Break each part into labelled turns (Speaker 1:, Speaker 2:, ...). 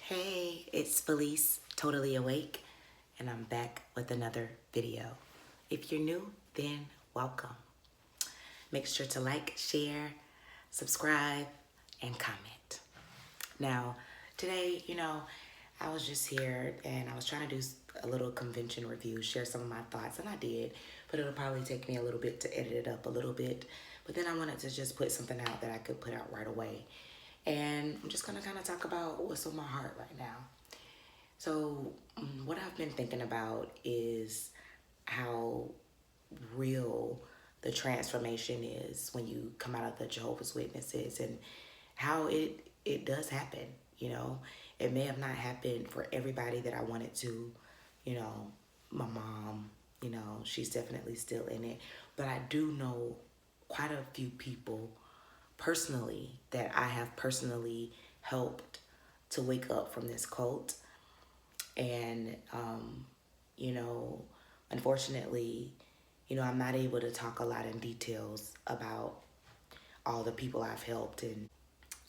Speaker 1: Hey, it's Felice, totally awake, and I'm back with another video. If you're new, then welcome. Make sure to like, share, subscribe, and comment. Now, today, I was just here and I was trying to do a little convention review, share some of my thoughts, and I did, but it'll probably take me a little bit to edit it up a little bit. But then I wanted to just put something out that I could put out right away. And I'm just going to kind of talk about what's on my heart right now. So, what I've been thinking about is how real the transformation is when you come out of the Jehovah's Witnesses, and how it does happen. It may have not happened for everybody that I wanted to. My mom, she's definitely still in it, but I do know quite a few people personally that I have personally helped to wake up from this cult. And, unfortunately, I'm not able to talk a lot in details about all the people I've helped. And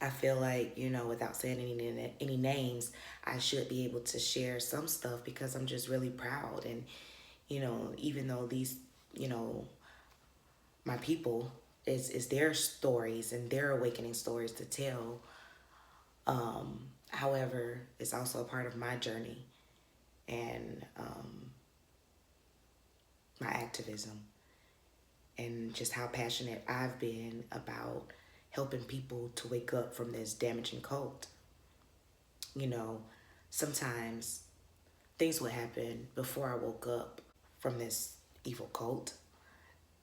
Speaker 1: I feel like, without saying any names, I should be able to share some stuff because I'm just really proud. And, even though these, my people, is their stories and their awakening stories to tell. However, it's also a part of my journey and my activism, and just how passionate I've been about helping people to wake up from this damaging cult. Sometimes things would happen before I woke up from this evil cult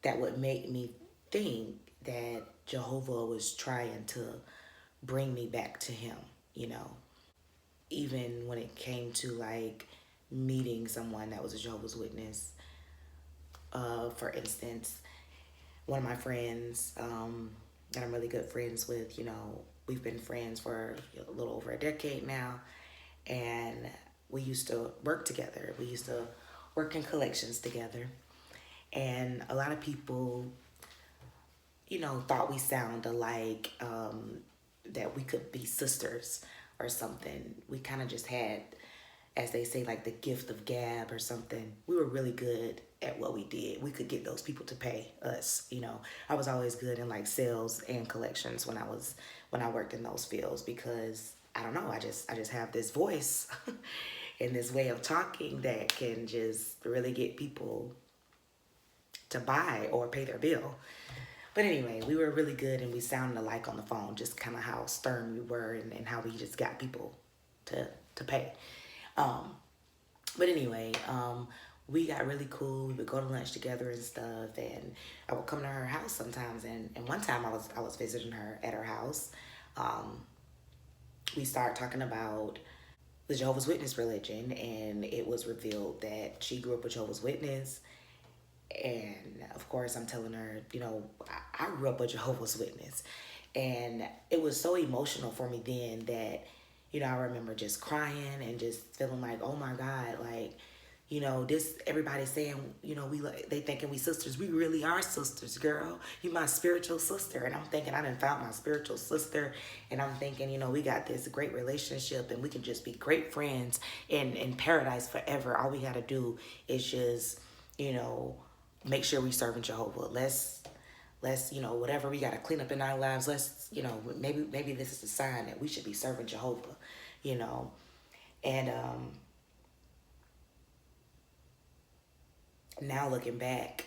Speaker 1: that would make me think that Jehovah was trying to bring me back to him, even when it came to like meeting someone that was a Jehovah's Witness. For instance, one of my friends that I'm really good friends with, we've been friends for a little over a decade now, and we used to work together. We used to work in collections together, and a lot of people, thought we sound alike, that we could be sisters or something. We kind of just had, as they say, like the gift of gab or something. We were really good at what we did. We could get those people to pay us. I was always good in like sales and collections when I worked in those fields, because I don't know, I just have this voice and this way of talking that can just really get people to buy or pay their bill. But anyway, we were really good and we sounded alike on the phone, just kind of how stern we were, and how we just got people to pay. But anyway, we got really cool. We would go to lunch together and stuff, and I would come to her house sometimes. And one time I was visiting her at her house. We started talking about the Jehovah's Witness religion, and it was revealed that she grew up a Jehovah's Witness. And of course, I'm telling her, I grew up a Jehovah's Witness. And it was so emotional for me then that, I remember just crying and just feeling like, oh my God, like, this, everybody's saying, they thinking we sisters. We really are sisters, girl. You my spiritual sister. And I'm thinking I done found my spiritual sister. And I'm thinking, we got this great relationship and we can just be great friends in paradise forever. All we got to do is just, make sure we serving Jehovah. Let's whatever we got to clean up in our lives, let's, maybe this is a sign that we should be serving Jehovah, and now looking back,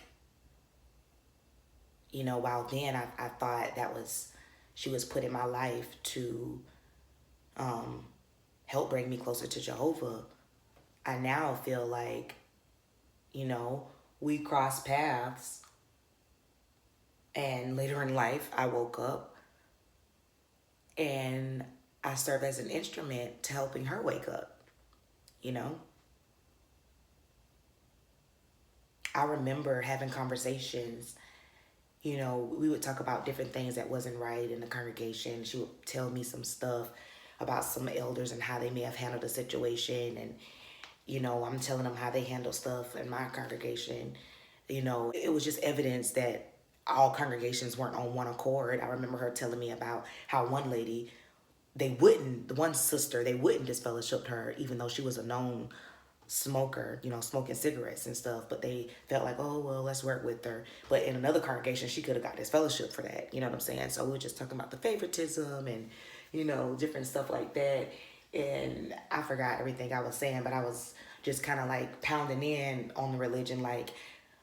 Speaker 1: while then I thought that was, she was put in my life to help bring me closer to Jehovah. I now feel like, we crossed paths, and later in life I woke up and I served as an instrument to helping her wake up. I remember having conversations, we would talk about different things that wasn't right in the congregation. She would tell me some stuff about some elders and how they may have handled the situation, and I'm telling them how they handle stuff in my congregation. It was just evidence that all congregations weren't on one accord. I remember her telling me about how one lady the one sister, they wouldn't disfellowship her, even though she was a known smoker, smoking cigarettes and stuff. But they felt like, oh, well, let's work with her. But in another congregation, she could have got disfellowship for that. You know what I'm saying? So we were just talking about the favoritism and, different stuff like that. And I forgot everything I was saying, but I was just kind of like pounding in on the religion, like,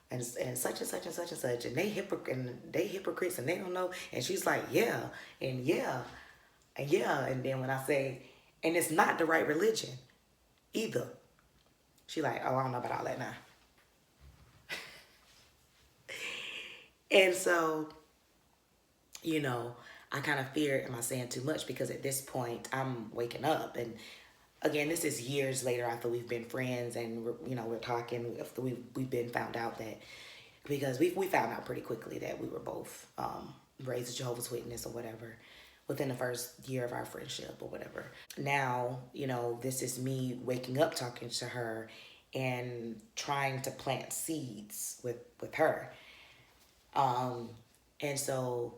Speaker 1: and such and such and such and such, and they hypocrites and they don't know. And she's like, yeah, and yeah, and yeah. And then when I say, and it's not the right religion either, she like, oh, I don't know about all that now. And so, I kind of fear, am I saying too much? Because at this point, I'm waking up. And again, this is years later after we've been friends and we're talking. After we've been found out that, because we found out pretty quickly that we were both raised as Jehovah's Witness or whatever within the first year of our friendship or whatever. Now, this is me waking up talking to her and trying to plant seeds with her. And so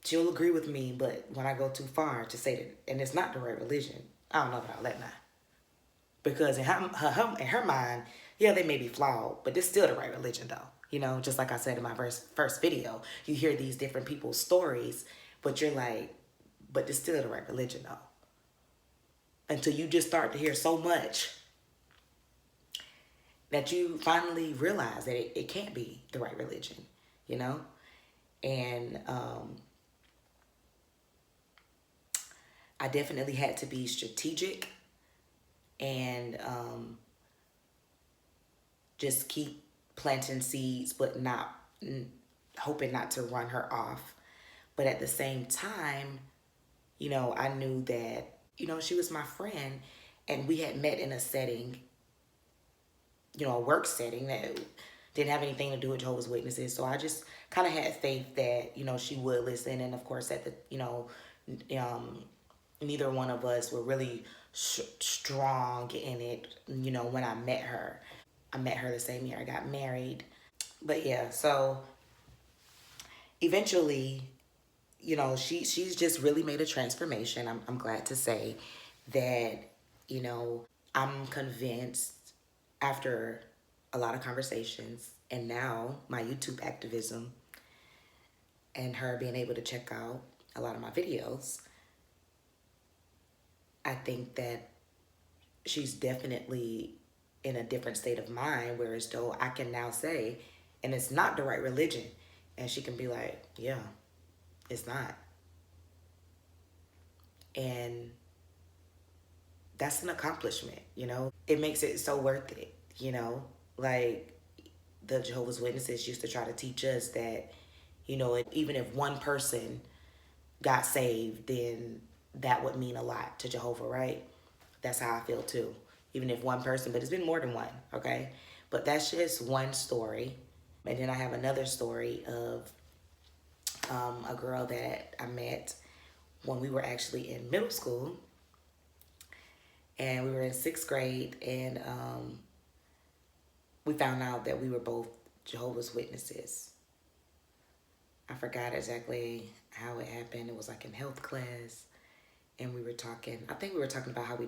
Speaker 1: she'll agree with me, but when I go too far to say that, and it's not the right religion, I don't know about all that now. Because in her mind, yeah, they may be flawed, but it's still the right religion though. Just like I said in my first video, you hear these different people's stories, but you're like, but it's still the right religion though. Until you just start to hear so much that you finally realize that it can't be the right religion, And I definitely had to be strategic and just keep planting seeds, but not hoping not to run her off. But at the same time, I knew that, she was my friend, and we had met in a setting, a work setting that didn't have anything to do with Jehovah's Witnesses. So I just kind of had faith that, she would listen. And of course, at the, neither one of us were really strong in it, when I met her. I met her the same year I got married. But yeah, so eventually, she's just really made a transformation. I'm glad to say that, I'm convinced after a lot of conversations and now my YouTube activism and her being able to check out a lot of my videos, I think that she's definitely in a different state of mind, whereas though I can now say, and it's not the right religion, and she can be like, yeah, it's not. And that's an accomplishment, It makes it so worth it, Like the Jehovah's Witnesses used to try to teach us that, even if one person got saved, then that would mean a lot to Jehovah, right? That's how I feel too. Even if one person, but it's been more than one, okay? But that's just one story. And then I have another story of a girl that I met when we were actually in middle school. And we were in 6th grade, and we found out that we were both Jehovah's Witnesses. I forgot exactly how it happened. It was like in health class, and we were talking. I think we were talking about how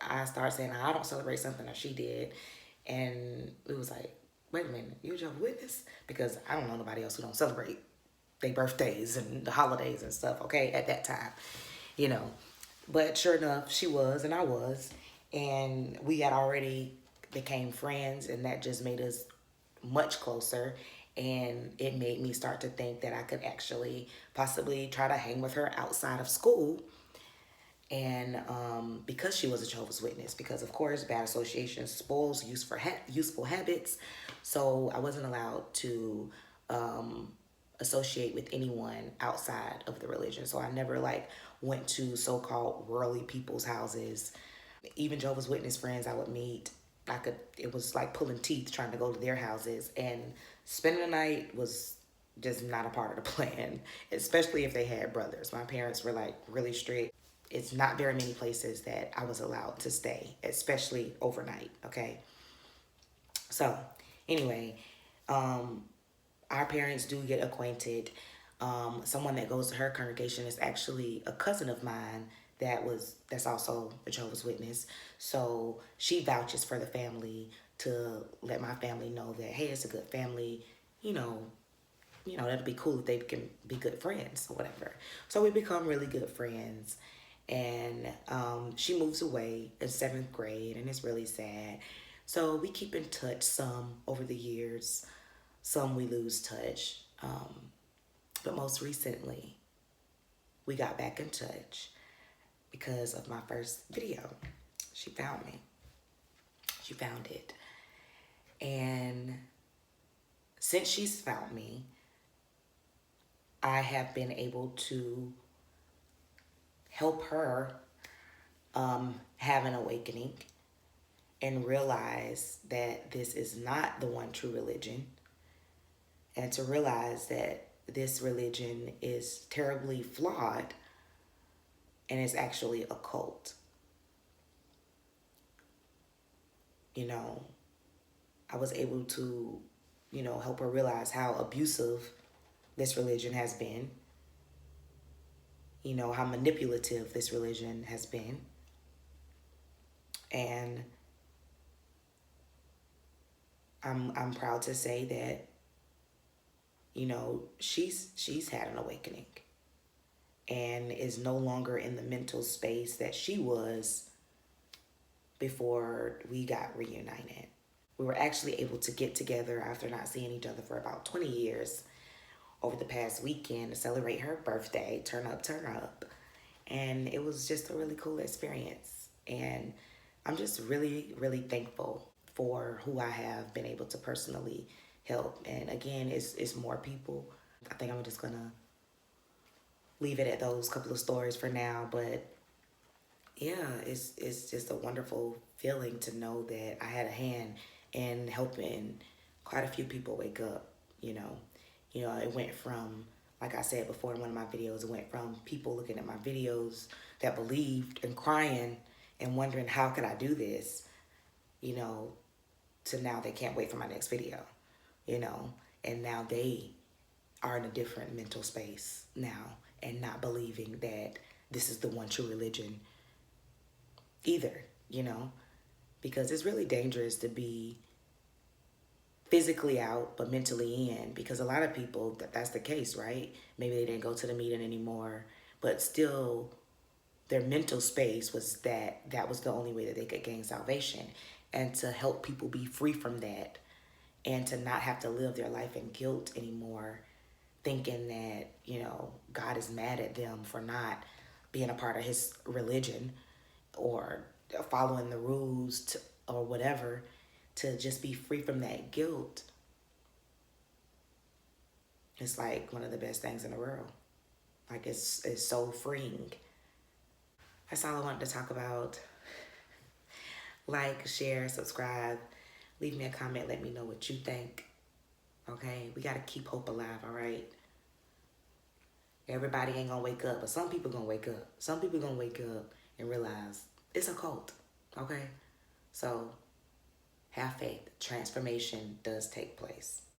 Speaker 1: I started saying I don't celebrate something that she did, and it was like, wait a minute, you a Jehovah's Witness? Because I don't know nobody else who don't celebrate their birthdays and the holidays and stuff. Okay, at that time, But sure enough, she was and I was, and we had already became friends, and that just made us much closer. And it made me start to think that I could actually possibly try to hang with her outside of school. And because she was a Jehovah's Witness, because of course bad association spoils useful habits, so I wasn't allowed to associate with anyone outside of the religion. So I never went to so-called worldly people's houses. Even Jehovah's Witness friends I would meet, it was like pulling teeth trying to go to their houses, and spending the night was just not a part of the plan, especially if they had brothers. My parents were really strict. It's not very many places that I was allowed to stay, especially overnight, okay? So anyway, our parents do get acquainted. Someone that goes to her congregation is actually a cousin of mine that's also a Jehovah's Witness. So she vouches for the family to let my family know that, hey, it's a good family. You know, that'd be cool if they can be good friends or whatever. So we become really good friends. And she moves away in seventh grade, and it's really sad. So we keep in touch some over the years, some we lose touch. But most recently, we got back in touch because of my first video. She found me. She found it. And since she's found me, I have been able to help her have an awakening and realize that this is not the one true religion, and to realize that this religion is terribly flawed and is actually a cult. You know, I was able to, help her realize how abusive this religion has been, how manipulative this religion has been. And I'm proud to say that, she's had an awakening and is no longer in the mental space that she was before we got reunited. We were actually able to get together after not seeing each other for about 20 years over the past weekend to celebrate her birthday, turn up, turn up. And it was just a really cool experience. And I'm just really, really thankful for who I have been able to personally help. And again, it's more people. I think I'm just gonna leave it at those couple of stories for now. But yeah, it's just a wonderful feeling to know that I had a hand in helping quite a few people wake up. It went from, like I said before in one of my videos, it went from people looking at my videos that believed and crying and wondering how could I do this, to now they can't wait for my next video, and now they are in a different mental space now and not believing that this is the one true religion either, because it's really dangerous to be physically out but mentally in, because a lot of people that's the case, right? Maybe they didn't go to the meeting anymore, but still their mental space was that was the only way that they could gain salvation. And to help people be free from that and to not have to live their life in guilt anymore, thinking that, God is mad at them for not being a part of his religion or following the rules or whatever, to just be free from that guilt. It's like one of the best things in the world. Like it's so freeing. That's all I wanted to talk about. Like, share, subscribe, leave me a comment, let me know what you think. Okay, we gotta keep hope alive, all right? Everybody ain't gonna wake up, but some people gonna wake up. Some people gonna wake up and realize it's a cult, okay? So have faith. Transformation does take place.